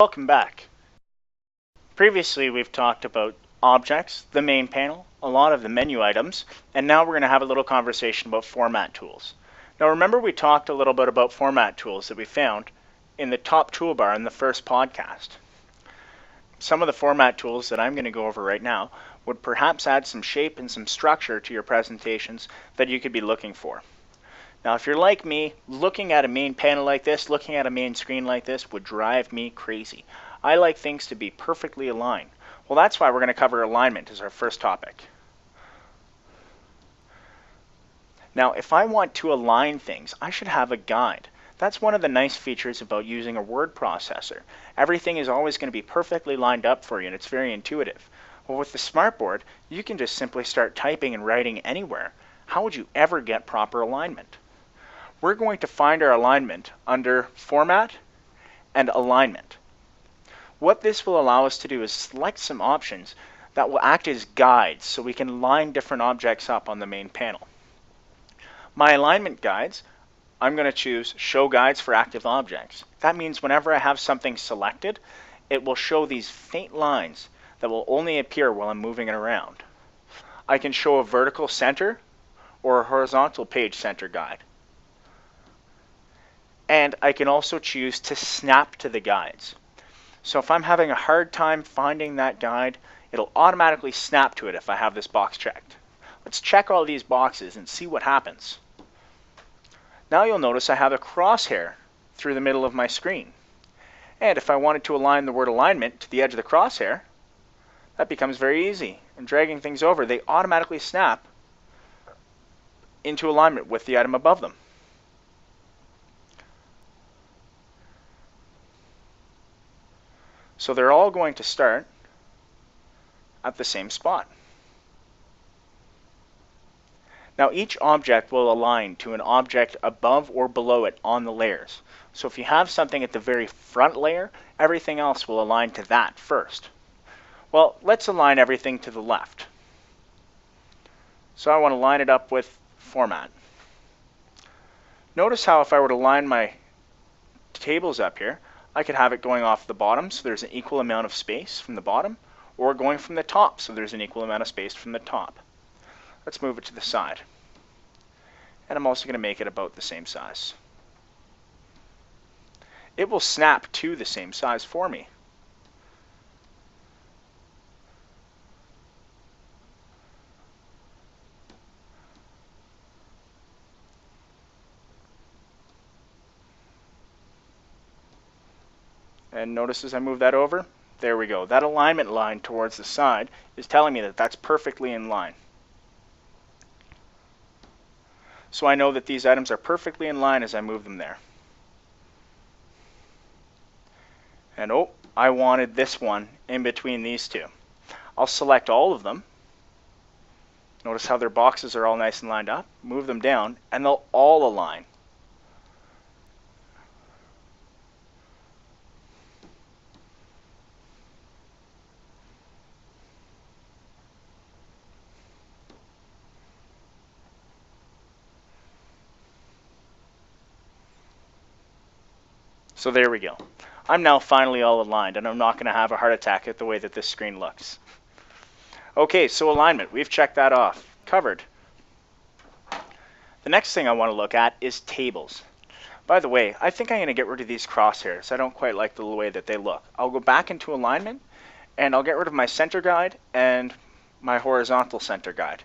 Welcome back. Previously we've talked about objects, the main panel, a lot of the menu items, and now we're going to have a little conversation about format tools. Now remember we talked a little bit about format tools that we found in the top toolbar in the first podcast. Some of the format tools that I'm going to go over right now would perhaps add some shape and some structure to your presentations that you could be looking for. Now if you're like me, looking at a main panel like this, looking at a main screen like this would drive me crazy. I like things to be perfectly aligned. Well, that's why we're going to cover alignment as our first topic. Now if I want to align things, I should have a guide. That's one of the nice features about using a word processor. Everything is always going to be perfectly lined up for you and it's very intuitive. Well, with the Smartboard, you can just simply start typing and writing anywhere. How would you ever get proper alignment? We're going to find our alignment under Format and Alignment. What this will allow us to do is select some options that will act as guides so we can line different objects up on the main panel. My alignment guides, I'm going to choose Show Guides for Active Objects. That means whenever I have something selected, it will show these faint lines that will only appear while I'm moving it around. I can show a vertical center or a horizontal page center guide. And I can also choose to snap to the guides. So if I'm having a hard time finding that guide, it'll automatically snap to it if I have this box checked. Let's check all these boxes and see what happens. Now you'll notice I have a crosshair through the middle of my screen. And if I wanted to align the word alignment to the edge of the crosshair, that becomes very easy. And dragging things over, they automatically snap into alignment with the item above them. So they're all going to start at the same spot. Now each object will align to an object above or below it on the layers. So if you have something at the very front layer, everything else will align to that first. Well, let's align everything to the left. So I want to line it up with Format. Notice how if I were to line my tables up here, I could have it going off the bottom so there's an equal amount of space from the bottom, or going from the top so there's an equal amount of space from the top. Let's move it to the side. And I'm also going to make it about the same size. It will snap to the same size for me. And notice as I move that over, there we go. That alignment line towards the side is telling me that that's perfectly in line. So I know that these items are perfectly in line as I move them there. And oh, I wanted this one in between these two. I'll select all of them. Notice how their boxes are all nice and lined up. Move them down and they'll all align. So there we go. I'm now finally all aligned and I'm not going to have a heart attack at the way that this screen looks. Okay, so alignment, we've checked that off. Covered. The next thing I want to look at is tables. By the way, I think I'm going to get rid of these crosshairs. I don't quite like the way that they look. I'll go back into alignment and I'll get rid of my center guide and my horizontal center guide.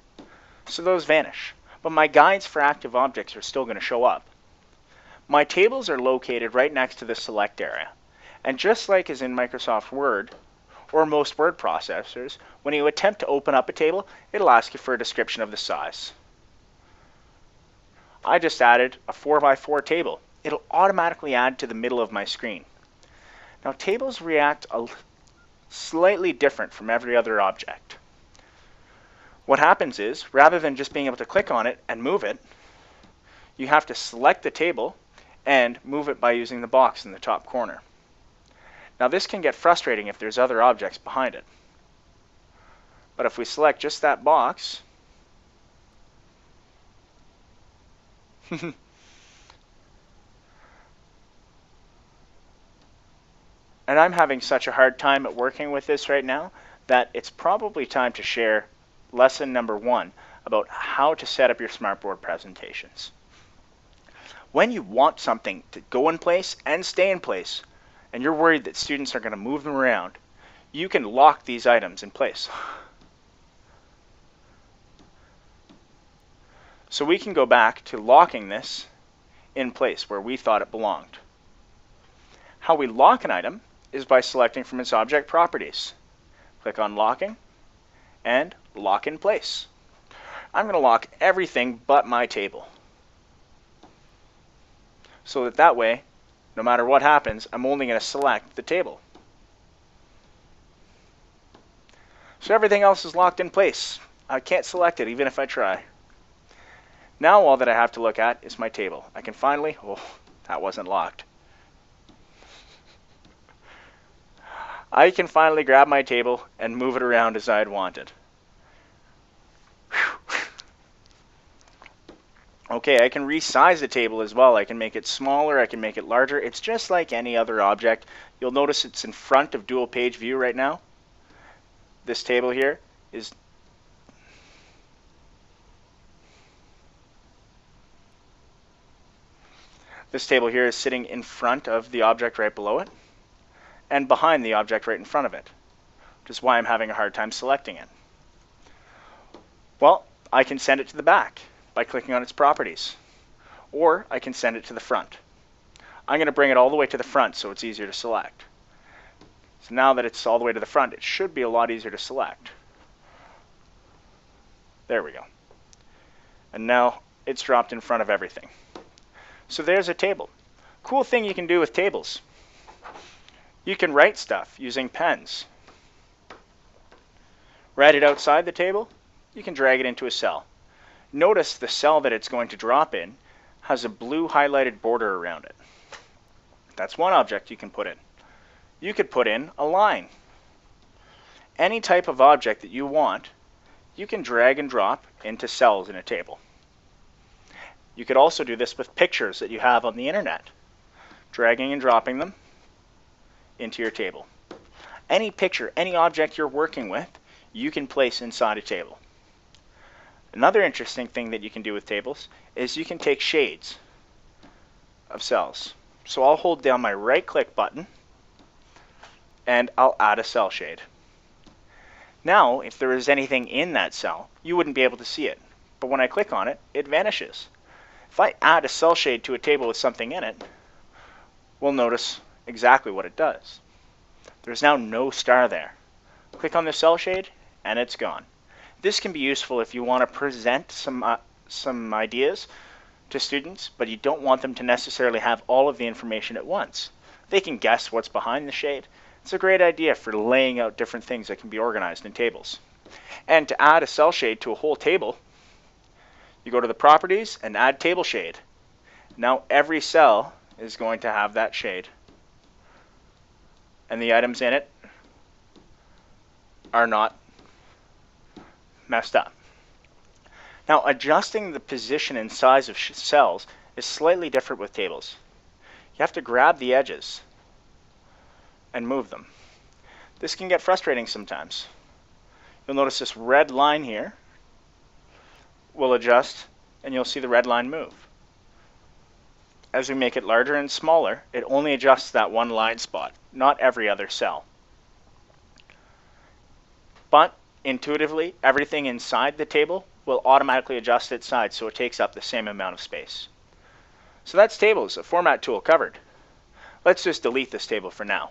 So those vanish. But my guides for active objects are still going to show up. My tables are located right next to the select area. And just like as in Microsoft Word, or most word processors, when you attempt to open up a table, it'll ask you for a description of the size. I just added a 4x4 table. It'll automatically add to the middle of my screen. Now tables react slightly different from every other object. What happens is, rather than just being able to click on it and move it, you have to select the table and move it by using the box in the top corner. Now this can get frustrating if there's other objects behind it. But if we select just that box, And I'm having such a hard time at working with this right now that it's probably time to share lesson number 1 about how to set up your Smartboard presentations. When you want something to go in place and stay in place, and you're worried that students are going to move them around, you can lock these items in place. So we can go back to locking this in place where we thought it belonged. How we lock an item is by selecting from its object properties. Click on locking and lock in place. I'm going to lock everything but my table, so that way, no matter what happens, I'm only going to select the table. So everything else is locked in place. I can't select it even if I try. Now all that I have to look at is my table. I can finally, oh, that wasn't locked. I can finally grab my table and move it around as I had wanted. Okay, I can resize the table as well. I can make it smaller, I can make it larger. It's just like any other object. You'll notice it's in front of dual page view right now. This table here is sitting in front of the object right below it and behind the object right in front of it, which is why I'm having a hard time selecting it. Well, I can send it to the back by clicking on its properties, or I can send it to the front. I'm going to bring it all the way to the front so it's easier to select. So now that it's all the way to the front, it should be a lot easier to select. There we go. And now it's dropped in front of everything. So there's a table. Cool thing you can do with tables. You can write stuff using pens. Write it outside the table. You can drag it into a cell. Notice the cell that it's going to drop in has a blue highlighted border around it. That's one object you can put in. You could put in a line. Any type of object that you want, you can drag and drop into cells in a table. You could also do this with pictures that you have on the internet, dragging and dropping them into your table. Any picture, any object you're working with, you can place inside a table. Another interesting thing that you can do with tables is you can take shades of cells. So I'll hold down my right click button and I'll add a cell shade. Now, if there is anything in that cell, you wouldn't be able to see it. But when I click on it, it vanishes. If I add a cell shade to a table with something in it, we'll notice exactly what it does. There's now no star there. Click on the cell shade and it's gone. This can be useful if you want to present some ideas to students, but you don't want them to necessarily have all of the information at once. They can guess what's behind the shade. It's a great idea for laying out different things that can be organized in tables. And to add a cell shade to a whole table, you go to the properties and add table shade. Now every cell is going to have that shade. And the items in it are not messed up. Now adjusting the position and size of cells is slightly different with tables. You have to grab the edges and move them. This can get frustrating sometimes. You'll notice this red line here will adjust and you'll see the red line move. As we make it larger and smaller, it only adjusts that one line spot, not every other cell. But intuitively, everything inside the table will automatically adjust its size so it takes up the same amount of space. So that's tables, a format tool covered. Let's just delete this table for now.